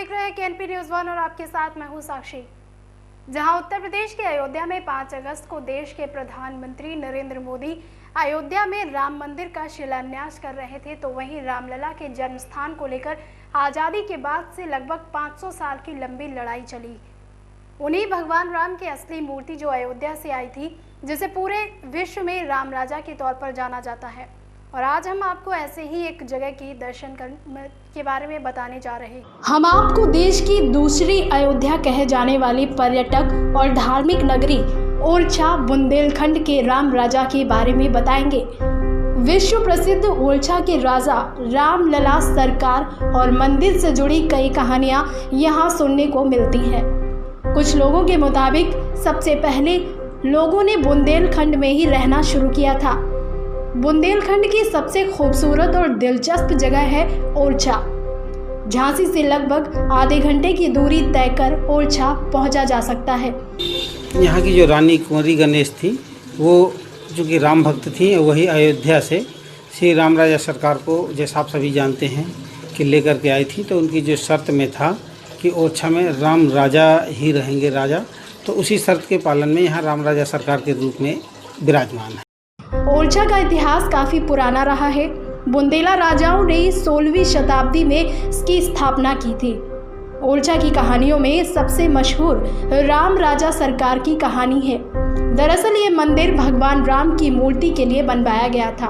देख रहे हैं केएनपी न्यूज़ 1 और आपके साथ मैं हूं साक्षी। जहां उत्तर प्रदेश के अयोध्या में 5 अगस्त को देश के प्रधानमंत्री नरेंद्र मोदी अयोध्या में राम मंदिर का शिलान्यास कर रहे थे, तो वहीं रामलला के जन्म स्थान को लेकर आज़ादी के बाद से लगभग 500 साल की लंबी लड़ाई चली। उन्हीं भगवान राम की असली मूर्ति जो अयोध्या से आई थी, जिसे पूरे विश्व में राम राजा के तौर पर जाना जाता है। और आज हम आपको ऐसे ही एक जगह की दर्शन के बारे में बताने जा रहे हैं। हम आपको देश की दूसरी अयोध्या कहे जाने वाली पर्यटक और धार्मिक नगरी ओरछा बुंदेलखंड के राम राजा के बारे में बताएंगे। विश्व प्रसिद्ध ओरछा के राजा रामलला सरकार और मंदिर से जुड़ी कई कहानियां यहाँ सुनने को मिलती हैं। कुछ लोगों के मुताबिक सबसे पहले लोगों ने बुंदेलखंड में ही रहना शुरू किया था। बुंदेलखंड की सबसे खूबसूरत और दिलचस्प जगह है ओरछा। झांसी से लगभग आधे घंटे की दूरी तय कर ओरछा पहुंचा जा सकता है। यहाँ की जो रानी कुंवरी गणेश थी, वो जो कि राम भक्त थी, वही अयोध्या से श्री राम राजा सरकार को, जैसा आप सभी जानते हैं, कि लेकर के आई थी। तो उनकी जो शर्त में था कि ओरछा में राम राजा ही रहेंगे राजा, तो उसी शर्त के पालन में यहाँ राम राजा सरकार के रूप में विराजमान है। ओरछा का इतिहास काफी पुराना रहा है। बुंदेला राजाओं ने 16वीं शताब्दी में इसकी स्थापना की थी। ओरछा की कहानियों में सबसे मशहूर राम राजा सरकार की कहानी है। दरअसल ये मंदिर भगवान राम की मूर्ति के लिए बनवाया गया था।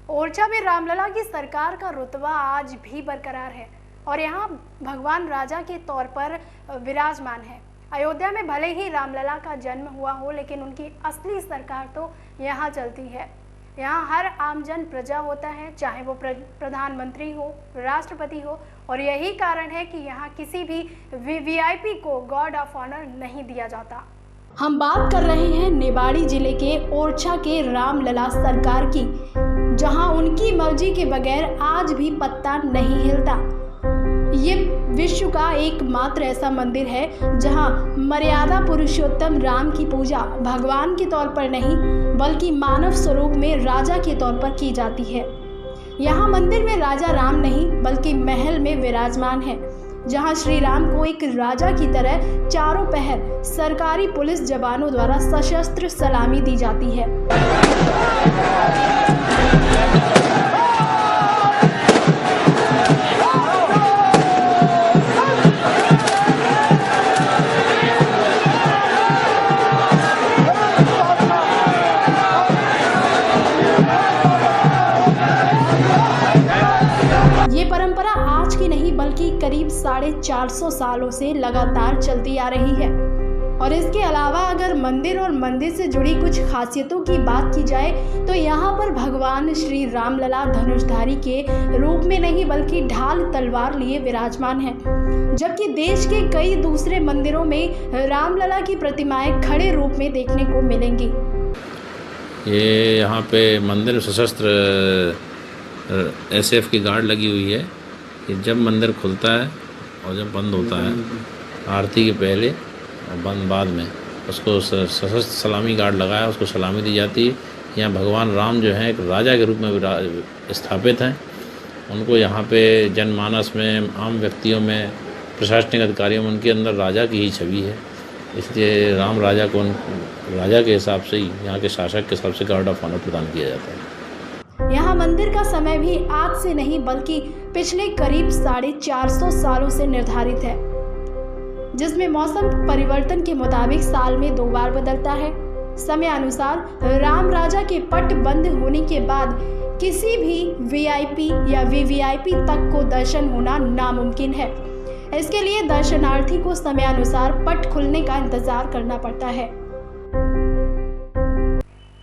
ओरछा में रामलला की सरकार का रुतबा आज भी बरकरार है और यहाँ भगवान राजा के तौर पर विराजमान है। अयोध्या में भले ही रामलला का जन्म हुआ हो, लेकिन उनकी असली सरकार तो यहाँ चलती है। यहाँ हर आमजन प्रजा होता है, चाहे वो प्रधानमंत्री हो, राष्ट्रपति हो, और यही कारण है कि यहाँ किसी भी वीवीआईपी को गॉर्ड ऑफ ऑनर नहीं दिया जाता। हम बात कर रहे हैं निवाड़ी जिले के ओरछा के रामलला सरकार की, जहाँ उनकी मर्जी के बगैर आज भी पत्ता नहीं हिलता। ये विश्व का एकमात्र ऐसा मंदिर है जहां मर्यादा पुरुषोत्तम राम की पूजा भगवान के तौर पर नहीं, बल्कि मानव स्वरूप में राजा के तौर पर की जाती है। यहाँ मंदिर में राजा राम नहीं, बल्कि महल में विराजमान है, जहां श्री राम को एक राजा की तरह चारों पहर सरकारी पुलिस जवानों द्वारा सशस्त्र सलामी दी जाती है। ये परंपरा आज की नहीं, बल्कि करीब 450 सालों से लगातार चलती आ रही है। और इसके अलावा अगर मंदिर और मंदिर से जुड़ी कुछ खासियतों की बात की जाए, तो यहाँ पर भगवान श्री रामलला धनुषधारी के रूप में नहीं, बल्कि ढाल तलवार लिए विराजमान हैं। जबकि देश के कई दूसरे मंदिरों में रामलला की प्रतिमाएं खड़े रूप में देखने को मिलेंगी। ये यहाँ पे मंदिर सशस्त्र एसएफ की गार्ड लगी हुई है कि जब मंदिर खुलता है और जब बंद होता है, आरती के पहले और बंद बाद में, उसको सशस्त्र सलामी गार्ड लगाया, उसको सलामी दी जाती है। यहाँ भगवान राम जो हैं एक राजा के रूप में स्थापित हैं। उनको यहाँ पे जनमानस में, आम व्यक्तियों में, प्रशासनिक अधिकारियों में उनके अंदर राजा की ही छवि है। इसलिए राम राजा को राजा के हिसाब से ही, यहाँ के शासक के हिसाब से गार्ड ऑफ ऑनर प्रदान किया जाता है। यहाँ मंदिर का समय भी आज से नहीं, बल्कि पिछले करीब 450 सालों से निर्धारित है, जिसमें मौसम परिवर्तन के मुताबिक साल में 2 बार बदलता है। समय अनुसार राम राजा के पट बंद होने के बाद किसी भी वीआईपी या वीवीआईपी तक को दर्शन होना नामुमकिन है। इसके लिए दर्शनार्थी को समय अनुसार पट खुलने का इंतजार करना पड़ता है।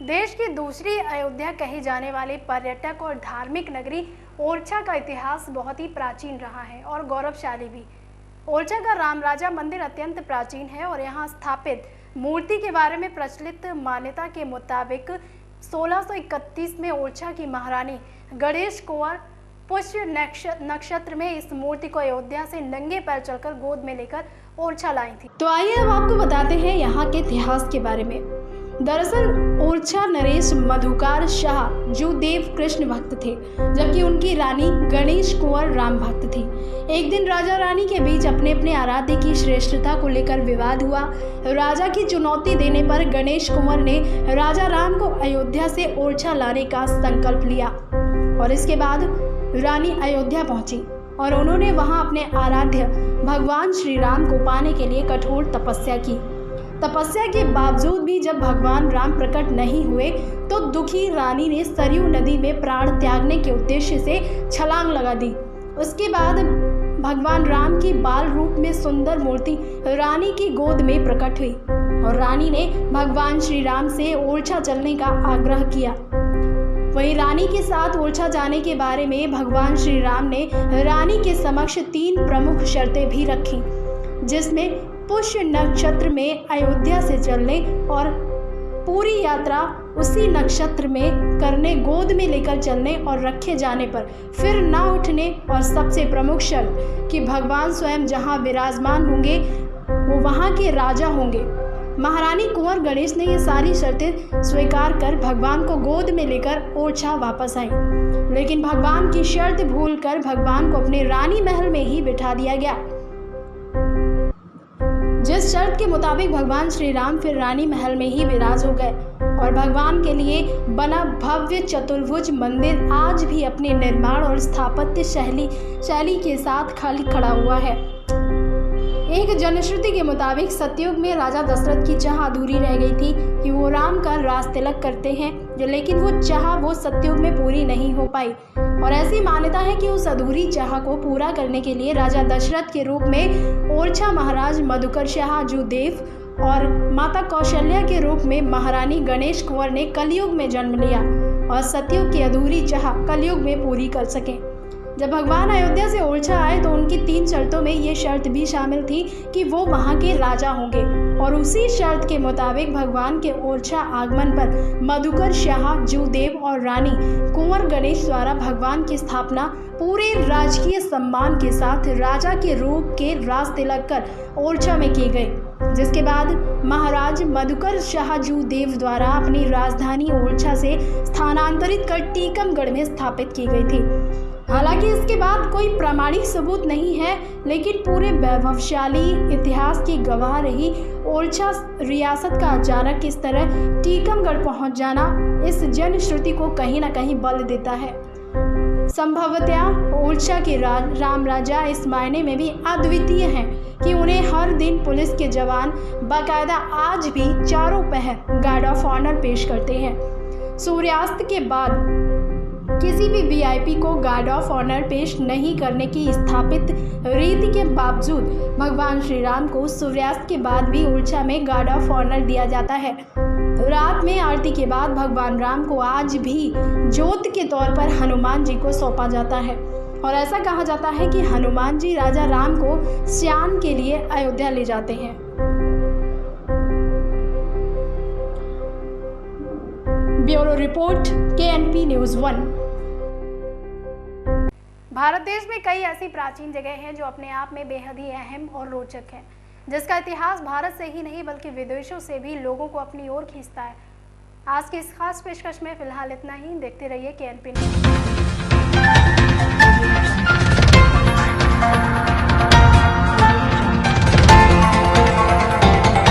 देश की दूसरी अयोध्या कही जाने वाली पर्यटक और धार्मिक नगरी ओरछा का इतिहास बहुत ही प्राचीन रहा है और गौरवशाली भी। ओरछा का राम राजा मंदिर अत्यंत प्राचीन है और यहाँ स्थापित मूर्ति के बारे में प्रचलित मान्यता के मुताबिक 1631 में ओरछा की महारानी गणेश कुंवर पुष्य नक्षत्र में इस मूर्ति को अयोध्या से नंगे पैर चलकर गोद में लेकर ओरछा लाई थी। तो आइए अब आपको बताते हैं यहाँ के इतिहास के बारे में। दरअसल ओरछा नरेश मधुकार शाह जो देव कृष्ण भक्त थे, जबकि उनकी रानी गणेश कुंवर राम भक्त थी। एक दिन राजा रानी के बीच अपने अपने आराध्य की श्रेष्ठता को लेकर विवाद हुआ। राजा की चुनौती देने पर गणेश कुंवर ने राजा राम को अयोध्या से ओरछा लाने का संकल्प लिया और इसके बाद रानी अयोध्या पहुंची और उन्होंने वहां अपने आराध्य भगवान श्री राम को पाने के लिए कठोर तपस्या की। तपस्या के बावजूद भी जब भगवान राम प्रकट नहीं हुए तो दुखी रानी ने सरयू नदी में प्राण त्यागने के उद्देश्य से छलांग लगा दी। उसके बाद भगवान राम की बाल रूप में सुंदर मूर्ति रानी की गोद में प्रकट हुई और रानी ने भगवान श्री राम से ओरछा चलने का आग्रह किया। वहीं रानी के साथ ओरछा जाने के बारे में भगवान श्री राम ने रानी के समक्ष 3 प्रमुख शर्तें भी रखी, जिसमें पुष्य नक्षत्र में अयोध्या से चलने और पूरी यात्रा उसी नक्षत्र में करने, गोद में लेकर चलने और रखे जाने पर फिर ना उठने, और सबसे प्रमुख शर्त कि भगवान स्वयं जहां विराजमान होंगे वो वहां के राजा होंगे। महारानी कुंवर गणेश ने ये सारी शर्तें स्वीकार कर भगवान को गोद में लेकर ओरछा वापस आई, लेकिन भगवान की शर्त भूलकर भगवान को अपने रानी महल में ही बिठा दिया गया। जिस शर्त के मुताबिक भगवान श्री राम फिर रानी महल में ही विराज हो गए और भगवान के लिए बना भव्य चतुर्भुज मंदिर आज भी अपने निर्माण और स्थापत्य शैली के साथ खाली खड़ा हुआ है। एक जनश्रुति के मुताबिक सतयुग में राजा दशरथ की चाह अधूरी रह गई थी कि वो राम का राज तिलक करते हैं, लेकिन वो चाह वो सतयुग में पूरी नहीं हो पाई और ऐसी मान्यता है कि उस अधूरी चाह को पूरा करने के लिए राजा दशरथ के रूप में ओरछा महाराज मधुकर शाह जूदेव और माता कौशल्या के रूप में महारानी गणेश कुंवर ने कलयुग में जन्म लिया और सतयुग की अधूरी चाह कलयुग में पूरी कर सकें। जब भगवान अयोध्या से ओरछा आए तो उनकी 3 शर्तों में ये शर्त भी शामिल थी कि वो वहाँ के राजा होंगे और उसी शर्त के मुताबिक भगवान के ओरछा आगमन पर मधुकर शाह जूदेव और रानी कुंवर गणेश द्वारा भगवान की स्थापना पूरे राजकीय सम्मान के साथ राजा के रूप के राज तिलक कर ओरछा में की गई, जिसके बाद महाराज मधुकर शाह जूदेव द्वारा अपनी राजधानी ओरछा से स्थानांतरित कर टीकमगढ़ में स्थापित की गई थी। हालांकि इसके बाद कोई प्रामाणिक सबूत नहीं है, लेकिन पूरे वैभवशाली इतिहास की गवाह रही ओरछा रियासत का अचानक इस तरह टीकमगढ़ पहुंच जाना इस जनश्रुति को कहीं ना कहीं बल देता है। संभवतः ओरछा के राम राजा इस मायने में भी अद्वितीय हैं कि उन्हें हर दिन पुलिस के जवान बाकायदा आज भी चारों पहर गार्ड ऑफ ऑनर पेश करते हैं। सूर्यास्त के बाद किसी भी वीआईपी को गार्ड ऑफ ऑनर पेश नहीं करने की स्थापित रीति के बावजूद भगवान श्री राम को सूर्यास्त के बाद भी ओरछा में गार्ड ऑफ ऑनर दिया जाता है। रात में आरती के बाद भगवान राम को आज भी जोत के तौर पर हनुमान जी को सौंपा जाता है और ऐसा कहा जाता है कि हनुमान जी राजा राम को स्नान के लिए अयोध्या ले जाते हैं। Bureau report KNP news 1। Bharat देश में कई ऐसी प्राचीन जगह हैं जो अपने आप में बेहद ही अहम और रोचक हैं, जिसका इतिहास भारत से ही नहीं बल्कि विदेशों से भी लोगों को अपनी ओर खींचता है। आज की इस खास पेशकश में फिलहाल इतना ही। देखते रहिए KNP न्यूज़।